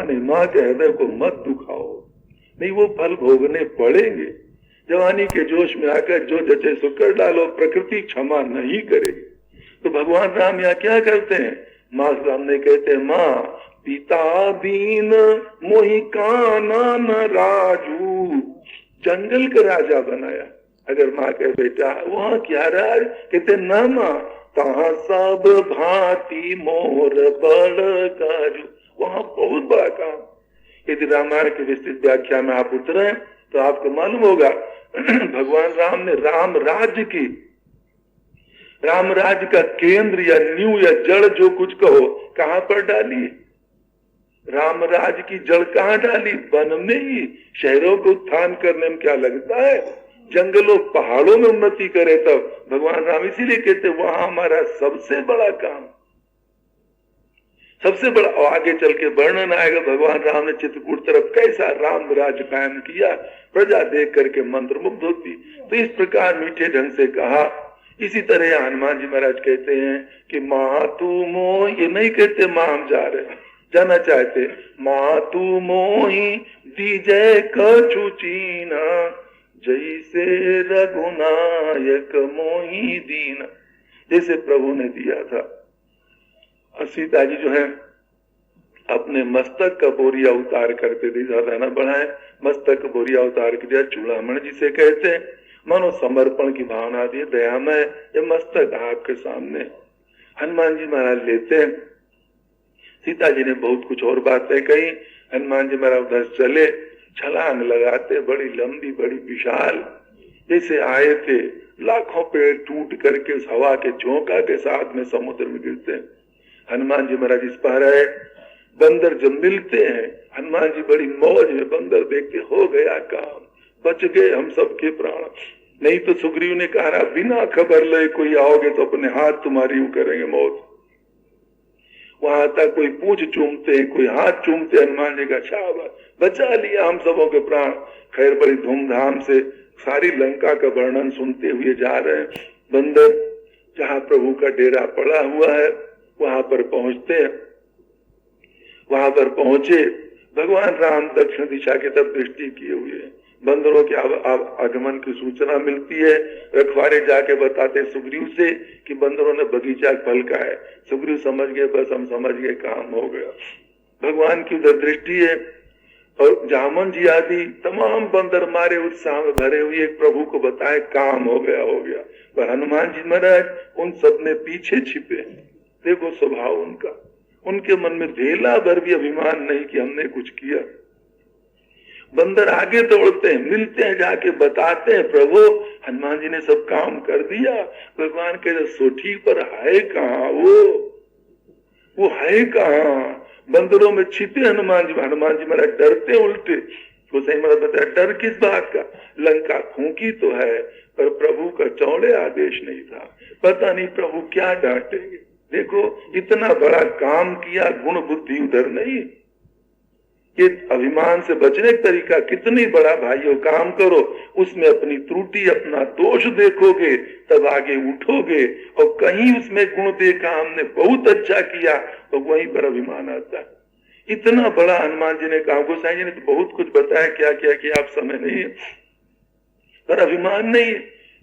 माने, माँ के हृदय को मत दुखाओ, नहीं वो फल भोगने पड़ेंगे। जवानी के जोश में आकर जो जचे सो कर डालो, प्रकृति क्षमा नहीं करेगी। तो भगवान राम यहाँ क्या करते हैं, माँ सामने कहते हैं, माँ पिता बीन मोहि काना न राजू, जंगल का राजा बनाया। अगर माँ कहे बेटा वहाँ क्या राज, कहते न माँ कहा सब भांति मोर बड़ काजू, वहाँ बहुत बड़ा काम। यदि रामायण की विस्तृत व्याख्या में आप उतरे तो आपको मालूम होगा भगवान राम ने राम राज्य का केंद्र या नींव या जड़ जो कुछ कहो कहां पर डाली, राम राज्य की जड़ कहां डाली, वन में ही। शहरों को उत्थान करने में क्या लगता है, जंगलों पहाड़ों में उन्नति करे तब। भगवान राम इसीलिए कहते वहां हमारा सबसे बड़ा काम, सबसे बड़ा। आगे चल के वर्णन आएगा भगवान राम ने चित्रकूट तरफ कैसा राम राज्य कायम किया, प्रजा देख करके मंत्रमुग्ध होती। तो इस प्रकार मीठे ढंग से कहा। इसी तरह हनुमान जी महाराज कहते हैं कि माँ तू मोह, ये नहीं कहते माँ हम जा रहे जाना चाहते, माँ तू मोही दीजय कछु चीना, जैसे रघुनायक मोही दीना, जैसे प्रभु ने दिया था। सीता जी जो है अपने मस्तक का बोरिया उतार करते थे, ज्यादा न बढ़ाए, मस्तक का बोरिया उतार के दिया। चूड़ामण जिसे कहते हैं, मानो समर्पण की भावना दी, दयामय ये मस्तक आपके सामने। हनुमान जी महाराज लेते हैं। सीता जी ने बहुत कुछ और बातें कही। हनुमान जी महाराज उधर चले, छलांग लगाते, बड़ी लंबी बड़ी विशाल, जैसे आए थे लाखों पेड़ टूट करके उस हवा के झोंका के साथ में समुद्र में गिरते हैं। हनुमान जी महाराज इस पर है। बंदर जब मिलते हैं हनुमान जी बड़ी मौज में, बंदर देखते हो गया काम, बच गए हम सबके प्राण। नहीं तो सुग्रीव ने कहा बिना खबर ले कोई आओगे तो अपने हाथ तुम्हारी यूं करेंगे मौत। वहां तक कोई पूंछ चूमते हैं, कोई हाथ चूमते, हनुमान जी का शाबाश बचा लिया हम सबों के प्राण। खैर बड़ी धूमधाम से सारी लंका का वर्णन सुनते हुए जा रहे हैं। बंदर जहाँ प्रभु का डेरा पड़ा हुआ है वहां पर पहुंचते हैं। वहां पर पहुंचे, भगवान राम दक्षिण दिशा की तरफ दृष्टि किए हुए हैं। बंदरों के आगमन की सूचना मिलती है। रखवारे जाके बताते सुग्रीव से कि बंदरों ने बगीचा फल का है। सुग्रीव समझ गए, बस हम समझ गए काम हो गया। भगवान की उधर दृष्टि है और जामन जी आदि तमाम बंदर मारे उत्साह में भरे हुए एक प्रभु को बताए काम हो गया हो गया। पर हनुमान जी महाराज उन सब में पीछे छिपे। देखो स्वभाव उनका, उनके मन में भेला भर भी अभिमान नहीं कि हमने कुछ किया। बंदर आगे दौड़ते हैं, मिलते हैं, जाके बताते हैं प्रभु हनुमान जी ने सब काम कर दिया। भगवान कहते सोठी पर है कहाँ वो है कहाँ। बंदरों में छिपे हनुमान जी महाराज डरते उल्टे। तो सही महाराज बताया डर किस बात का, लंका फूंकी तो है पर प्रभु का चौड़े आदेश नहीं था, पता नहीं प्रभु क्या डांटेंगे। देखो इतना बड़ा काम किया, गुण बुद्धि उधर नहीं। ये अभिमान से बचने का तरीका कितनी बड़ा भाइयों, काम करो उसमें अपनी त्रुटि अपना दोष देखोगे तब आगे उठोगे। और कहीं उसमें गुण देखा हमने बहुत अच्छा किया तो वहीं पर अभिमान आता है। इतना बड़ा हनुमान जी ने कहा, गोसाई जी ने तो बहुत कुछ बताया क्या क्या किया, आप समय नहीं है, पर अभिमान नहीं।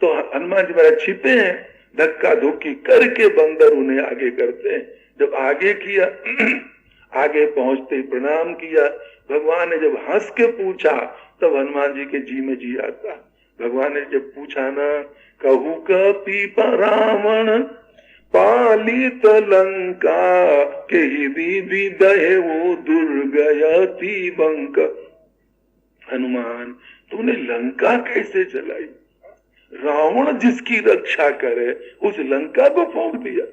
तो हनुमान जी महाराज छिपे हैं, धक्का धुक्की करके बंदर उन्हें आगे करते हैं। जब आगे किया आगे पहुंचते प्रणाम किया। भगवान ने जब हंस के पूछा तब हनुमान जी के जी में जी आता। भगवान ने जब पूछा ना, कहू कपि रावण पालित लंका के विदहे वो दुर्गयति बंक। हनुमान तूने लंका कैसे चलाई, रावण जिसकी रक्षा करे उस लंका को फूंक दिया।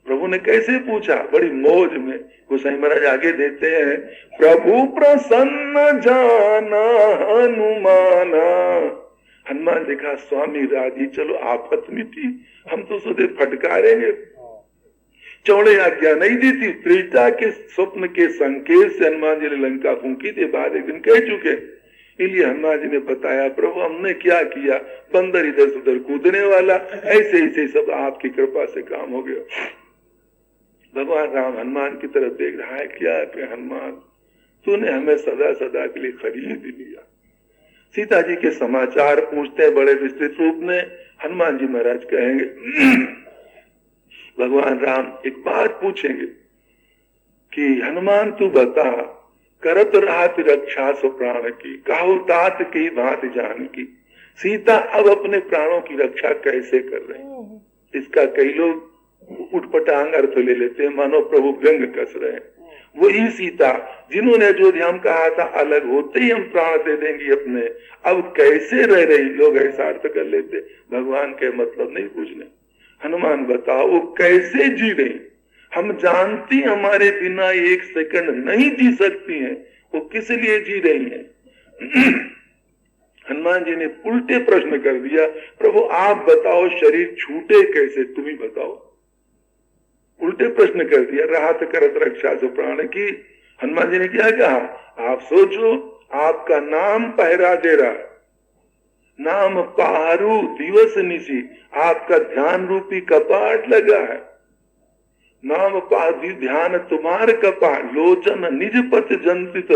प्रभु ने कैसे पूछा, बड़ी मौज में। गोसाई महाराज आगे देते हैं, प्रभु प्रसन्न जाना हनुमाना। हनुमान देखा स्वामी राजी, चलो आफत मिटी, हम तो सोचे फटकारेंगे। चौड़े आज्ञा नहीं दी थी, त्रेता के स्वप्न के संकेत से हनुमान जी ने लंका फूंकी थी, बाद एक दिन कह चुके। इसलिए हनुमान जी ने बताया प्रभु हमने क्या किया, बंदर इधर से उधर कूदने वाला, ऐसे ऐसे सब आपकी कृपा से काम हो गया। भगवान राम हनुमान की तरफ देख रहा है, क्या है हनुमान तूने हमें सदा सदा के लिए खरीद लिया। सीता जी के समाचार पूछते हैं बड़े विस्तृत रूप में। हनुमान जी महाराज कहेंगे, भगवान राम एक बात पूछेंगे कि हनुमान तू बता, करत रात रक्षा सो प्राण की, कहो तात की बात जान की। सीता अब अपने प्राणों की रक्षा कैसे कर रहे हैं? इसका कई लोग उठपटांग अर्थ ले लेते हैं, मानो प्रभु व्यंग कस रहे हैं। वही सीता जिन्होंने अयोध्या में कहा था अलग होते ही हम प्राण दे देंगे अपने, अब कैसे रह रही, लोग ऐसा अर्थ कर लेते। भगवान के मतलब नहीं पूछने। हनुमान बताओ वो कैसे जी रही? हम जानती हमारे बिना एक सेकंड नहीं जी सकती हैं, वो किस लिए जी रही हैं? हनुमान जी ने उल्टे प्रश्न कर दिया, प्रभु आप बताओ शरीर छूटे कैसे, तुम ही बताओ। उल्टे प्रश्न कर दिया, राहत करत रक्षा सो प्राण की। हनुमान जी ने क्या कहा? आप सोचो, आपका नाम पहरा दे रहा, नाम पहारू दिवस निशी, आपका ध्यान रूपी कपाट लगा है। नाम पादी ध्यान तुम्हार कपाट, लोचन निज पथ जंतित,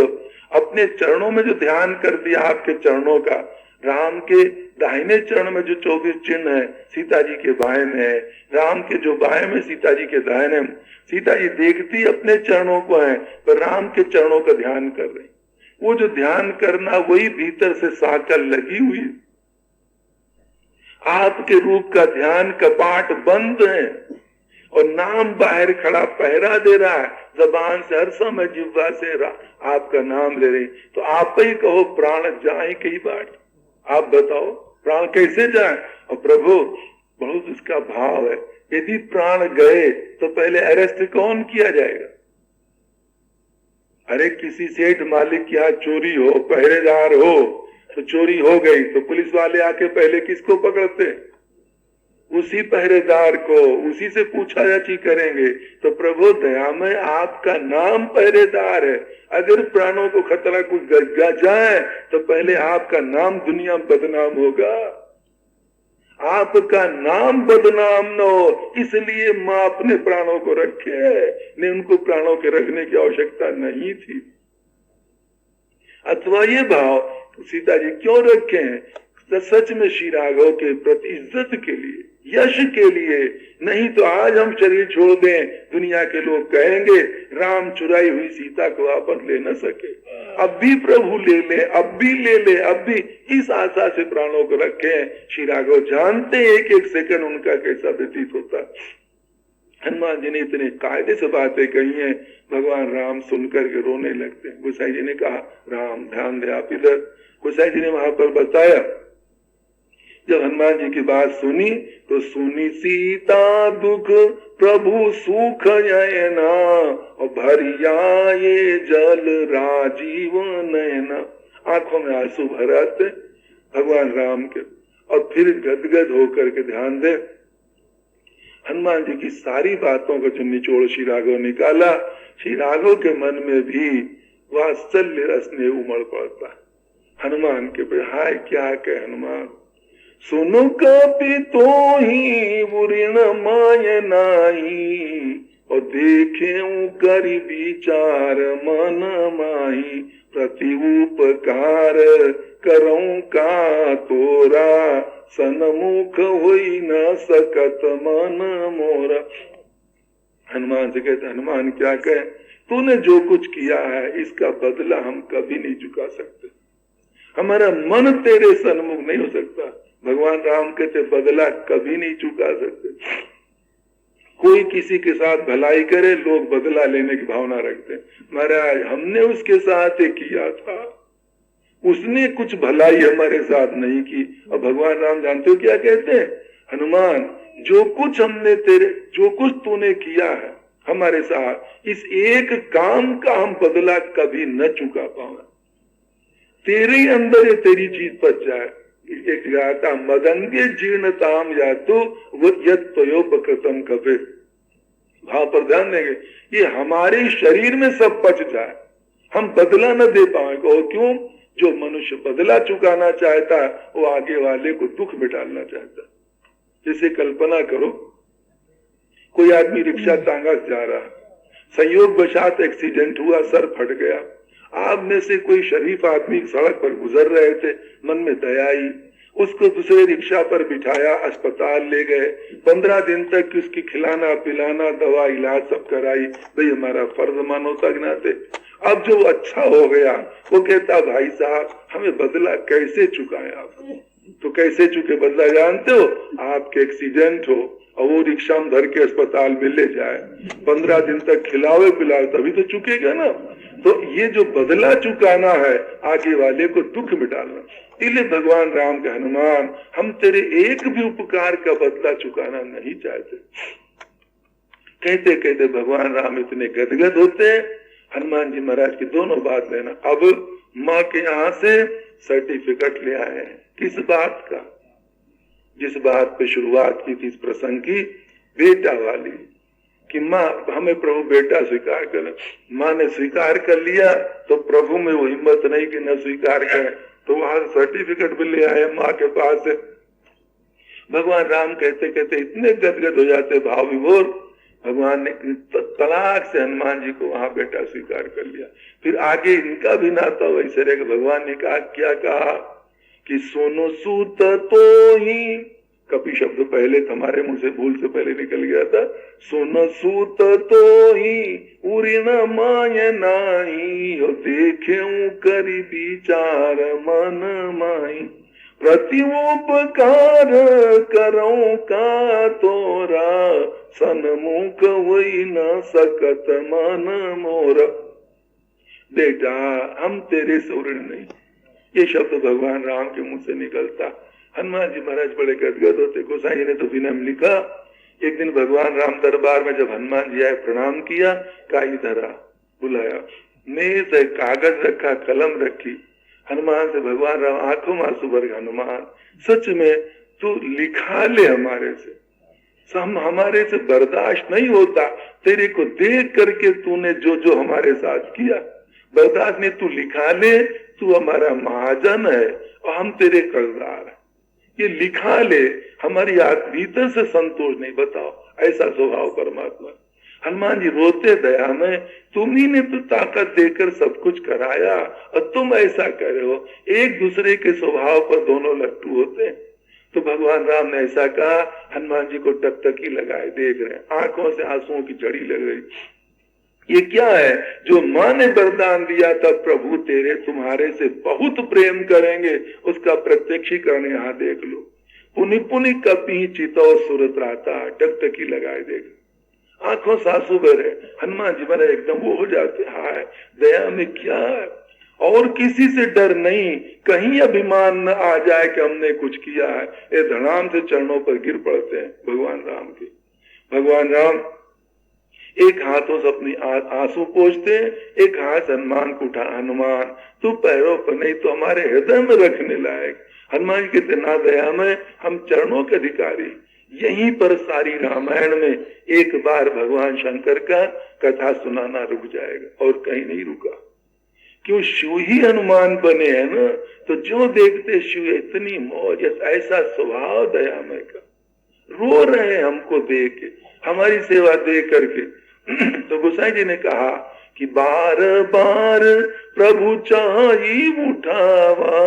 अपने चरणों में जो ध्यान कर दिया आपके चरणों का, राम के दाहिने चरण में जो 24 चिन्ह है सीता जी के बाएं में है, राम के जो बाएं में सीता जी के दाहिने में, सीता जी देखती अपने चरणों को है पर राम के चरणों का ध्यान कर रही। वो जो ध्यान करना वही भीतर से साकल लगी हुई, आपके रूप का ध्यान कपाट बंद है और नाम बाहर खड़ा पहरा दे रहा है, जबान से हर समय जिह्वा से आपका नाम ले रही। तो आप ही कहो प्राण जाए कई बार, आप बताओ प्राण कैसे जाए? और प्रभु बहुत इसका भाव है, यदि प्राण गए तो पहले अरेस्ट कौन किया जाएगा? अरे किसी सेठ मालिक की यहाँ चोरी हो, पहरेदार हो, तो चोरी हो गई तो पुलिस वाले आके पहले किसको पकड़ते? उसी पहरेदार को, उसी से पूछा जाची करेंगे। तो प्रभु दयामय आपका नाम पहरेदार है, अगर प्राणों को खतरा कुछ गजा जाए तो पहले आपका नाम दुनिया में बदनाम होगा। आपका नाम बदनाम न हो इसलिए माँ अपने प्राणों को रखे, ने उनको प्राणों के रखने की आवश्यकता नहीं थी। अथवा ये भाव सीता जी क्यों रखे हैं? तो सच में श्री राघव के प्रति इज्जत के लिए, यश के लिए, नहीं तो आज हम शरीर छोड़ दें, दुनिया के लोग कहेंगे राम चुराई हुई सीता को वापस ले न सके, अब भी प्रभु ले ले, अब भी ले ले, अब भी, इस आशा से प्राणों को रखे। श्री राघव जानते एक एक सेकंड उनका कैसा व्यतीत होता। हनुमान जी ने इतने कायदे से बातें कही हैं, भगवान राम सुनकर के रोने लगते हैं। गोसाई जी ने कहा राम ध्यान दे आप इधर। गोसाई जी ने वहां पर बताया, जब हनुमान जी की बात सुनी तो सुनी सीता दुख प्रभु सुख नयना, और भरिया ये जल राजीव नयना, आंखों में आंसू भर आते भगवान राम के, और फिर गदगद होकर के ध्यान दे। हनुमान जी की सारी बातों का जो निचोड़ श्री राघव निकाला, श्री राघव के मन में भी वात्सल्य रस ने उमड़ पड़ता हनुमान के पे। हाय क्या कहे हनुमान, सुनो कपि तो ही बुरिन माय नाई, और देखे करी विचार मन माही, प्रति उपकार करऊं का तोरा, सन्मुख होई न सकत मन मोरा। हनुमान से कहते हनुमान क्या कहे, तूने जो कुछ किया है इसका बदला हम कभी नहीं चुका सकते, हमारा मन तेरे सन्मुख नहीं हो सकता। भगवान राम कहते बदला कभी नहीं चुका सकते। कोई किसी के साथ भलाई करे, लोग बदला लेने की भावना रखते हैं। महाराज हमने उसके साथ एक किया था, उसने कुछ भलाई हमारे साथ नहीं की। और भगवान राम जानते हो क्या कहते हैं, हनुमान जो कुछ हमने जो कुछ तूने किया है हमारे साथ, इस एक काम का हम बदला कभी न चुका पाऊंगा। तेरे अंदर ये तेरी चीज बच जाए। एक गाता मदंगे जीर्णताम या तो वो यत्तयोपकृतम कबे, भाव पर ध्यान देंगे, ये हमारे शरीर में सब बच जाए, हम बदला न दे पाएंगे। और क्यों? जो मनुष्य बदला चुकाना चाहता है वो आगे वाले को दुख में डालना चाहता है। जैसे कल्पना करो, कोई आदमी रिक्शा टांगा जा रहा, संयोग वशात एक्सीडेंट हुआ, सर फट गया, आप में से कोई शरीफ आदमी सड़क पर गुजर रहे थे, मन में दया आई, उसको दूसरे रिक्शा पर बिठाया, अस्पताल ले गए, 15 दिन तक उसकी खिलाना पिलाना दवा इलाज सब कराई। भाई हमारा फर्ज मानवता के नाते। अब जो अच्छा हो गया वो कहता भाई साहब हमें बदला कैसे चुकाए आप? तो कैसे चुके बदला जानते हो? आपके एक्सीडेंट हो और वो रिक्शा में धर के अस्पताल में ले जाए, 15 दिन तक खिलावे पिलावे, तभी तो चुकेगा ना। तो ये जो बदला चुकाना है आगे वाले को दुख में डालना, इसलिए भगवान राम के हनुमान हम तेरे एक भी उपकार का बदला चुकाना नहीं चाहते। कहते कहते भगवान राम इतने गदगद होते हैं, हनुमान जी महाराज की दोनों बात लेना। अब माँ के यहाँ से सर्टिफिकेट ले आए हैं। किस बात का? जिस बात पे शुरुआत की थी इस प्रसंग की, बेटा वाली, कि माँ हमें प्रभु बेटा स्वीकार कर। माँ ने स्वीकार कर लिया तो प्रभु में वो हिम्मत नहीं कि न स्वीकार करें, तो वहां सर्टिफिकेट भी ले आए माँ के पास से। भगवान राम कहते कहते इतने गदगद हो जाते, भाव विभोर, भगवान ने तलाक से हनुमान जी को वहां बेटा स्वीकार कर लिया। फिर आगे इनका भी नाता वैसे रहेगा। भगवान ने कहा, क्या कहा कि सोनो सूत तो ही, कपि शब्द पहले हमारे मुंह से भूल से पहले निकल गया था, सोनो सूत तो ही उरी न माय नाही, देखे करी विचार मन माई, प्रतिउपकार करो का तोरा, सन्मुख वही न सकत मन मोरा। बेटा हम तेरे से ऋण नहीं, ये शब्द भगवान राम के मुंह से निकलता। हनुमान जी महाराज बड़े गदगद होते। गोसाई जी ने तो बिना में लिखा, एक दिन भगवान राम दरबार में जब हनुमान जी आए, प्रणाम किया, काई धरा, बुलाया, मेज से कागज रखा, कलम रखी, हनुमान से भगवान राम आंखों में आंसू भर, हनुमान सच में तू लिखा ले हमारे से, हम हमारे से बर्दाश्त नहीं होता, तेरे को देख करके तूने जो जो हमारे साथ किया, बर्दाश्त नहीं, तू लिखा ले, तू हमारा महाजन है और हम तेरे कर्जदार हैं, ये लिखा ले, हमारी भीतर से संतोष नहीं। बताओ ऐसा स्वभाव परमात्मा। हनुमान जी रोते दया में, तुम्ही ने तो ताकत देकर सब कुछ कराया और तुम ऐसा कर रहे हो। एक दूसरे के स्वभाव पर दोनों लट्टू होते हैं। तो भगवान राम ने ऐसा कहा, हनुमान जी को टकटकी लगाए देख रहे हैं, आंखों से आंसुओं की झड़ी लग रही। ये क्या है? जो माँ ने वरदान दिया था, प्रभु तेरे तुम्हारे से बहुत प्रेम करेंगे, उसका प्रत्यक्षीकरण यहाँ देख लो। पुनि पुनि कपि चितो सुरत्राता, टकटकी लगाए देख, आंखों सासू भरे। हनुमान जी महाराज एकदम वो हो जाते, हाय दया में क्या है, और किसी से डर नहीं, कहीं अभिमान न आ जाए कि हमने कुछ किया है। ये धड़ाम से चरणों पर गिर पड़ते हैं भगवान राम के। भगवान राम एक हाथों से अपनी आंसू पोंछते, एक हाथ हनुमान को उठा, हनुमान तू पैरों पर नहीं तो हमारे हृदय में रखने लायक। हनुमान जी के ना दया में हम चरणों के अधिकारी। यहीं पर सारी रामायण में एक बार भगवान शंकर का कथा सुनाना रुक जाएगा और कहीं नहीं रुका। क्यों? शिव ही हनुमान बने हैं ना, तो जो देखते शिव इतनी मौज, ऐसा स्वभाव दयामय का, रो रहे हैं हमको देख के, हमारी सेवा देख करके। तो गोसाई जी ने कहा कि बार बार प्रभु चाही उठावा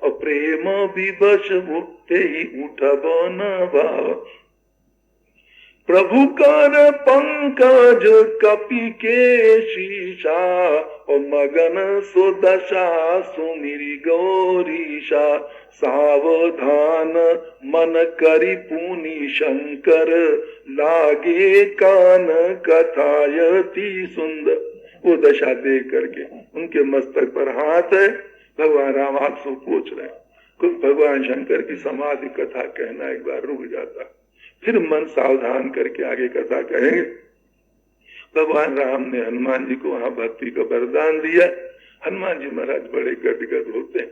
और प्रेम विवश उठते ही उठब न भाव। प्रभु कर पंकज कपि के शीशा और मगन सुदशा सुमिरी गौरीशा। सावधान मन करी पुनि शंकर लागे कान कथायति सुंदर। वो दशा देख करके उनके मस्तक पर हाथ है, भगवान राम आंसू पोंछ रहे हैं। भगवान शंकर की समाधि कथा कहना एक बार रुक जाता, फिर मन सावधान करके आगे कथा कहेंगे। भगवान राम ने हनुमान जी को वहां भक्ति का वरदान दिया। हनुमान जी महाराज बड़े गदगद होते हैं।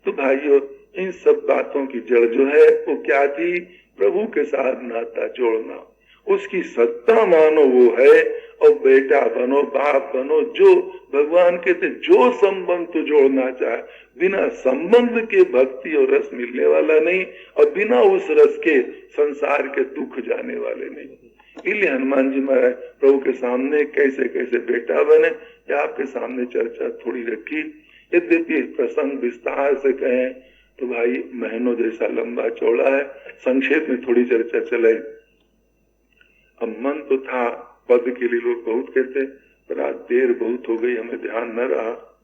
तो भाइयों, इन सब बातों की जड़ जो है वो क्या थी? प्रभु के साथ नाता जोड़ना, उसकी सत्ता मानो वो है, और बेटा बनो, बाप बनो, जो भगवान कहते जो संबंध तो जोड़ना चाहे, बिना संबंध के भक्ति और रस मिलने वाला नहीं, और बिना उस रस के संसार के दुख जाने वाले नहीं। इसलिए हनुमान जी महाराज प्रभु के सामने कैसे कैसे बेटा बने, या आपके सामने चर्चा थोड़ी रखी। यद्यपि प्रसंग विस्तार से कहें तो भाई महीनों जैसा लंबा चौड़ा है, संक्षेप में थोड़ी चर्चा चलाई। अब मन तो था, पद के लिए लोग बहुत कहते, पर आज देर बहुत हो गई, हमें ध्यान न रहा।